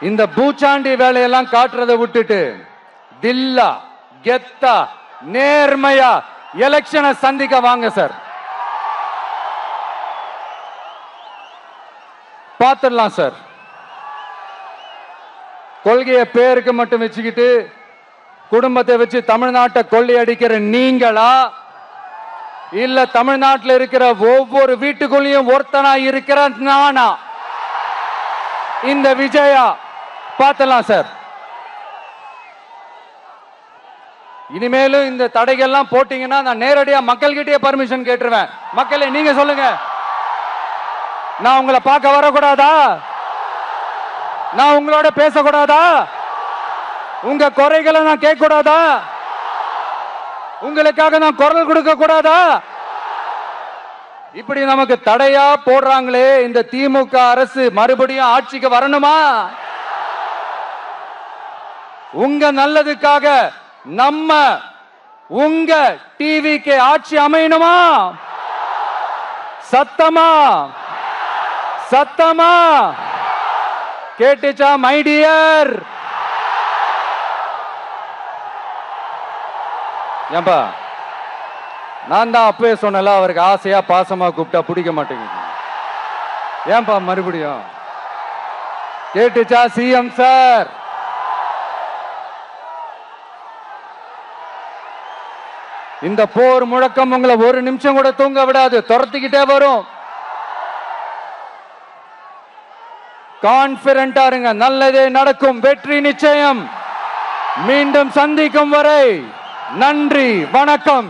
இந்த பூச்சாண்டி வேலையெல்லாம் காட்டுறதை விட்டுட்டு தில்லா கெத்தா நேர்மையா எலெக்ஷனை சந்திக்க வாங்க சார். பார்த்துடலாம் சார். கொள்கையை பேருக்கு மட்டும் வச்சுக்கிட்டு குடும்பத்தை வச்சு தமிழ்நாட்டை கொள்ளையடிக்கிற நீங்களா, இல்ல தமிழ்நாட்டில் இருக்கிற ஒவ்வொரு வீட்டுக்குள்ளேயும் ஒருத்தனா இருக்கிற நானா, இந்த விஜயா? பார்த்துடலாம் சார். இனிமேலும் இந்த தடைகள்லாம் போட்டீங்கன்னா நான் நேரடியா மக்கள்கிட்டயே பர்மிஷன் கேட்டுருவேன். மக்களே நீங்க சொல்லுங்க, நான் உங்களை பார்க்க வரக்கூடாதா? நான் உங்களோட பேசக்கூடாதா? உங்க குறைகளை நான் கேட்க கூடாதா? உங்களுக்காக நான் குரல் கொடுக்க கூடாதா? இப்படி நமக்கு தடையா போடுறாங்களே, இந்த திமுக அரசு மறுபடியும் ஆட்சிக்கு வரணுமா? உங்க நல்லதுக்காக நம்ம உங்க டிவிக்கு ஆட்சி அமையணுமா? சத்தமா சத்தமா கேட்டுச்சா மை டியர்? ஏன்பா, நான் தான் அப்பவே சொன்னல, அவருக்கு ஆசையா பாசமா கூப்பிட்டா பிடிக்க மாட்டேங்குது. ஏன்பா மறுபடியும்? கேட்டுச்சா சிஎம் சார்? இந்த போர் முழக்கம் உங்களை ஒரு நிமிஷம் கூட தூங்க விடாது, துரத்திக்கிட்டே வரும். கான்பிடண்டா இருங்க, நல்லதே நடக்கும், வெற்றி நிச்சயம். மீண்டும் சந்திக்கும் வரை நன்றி, வணக்கம்.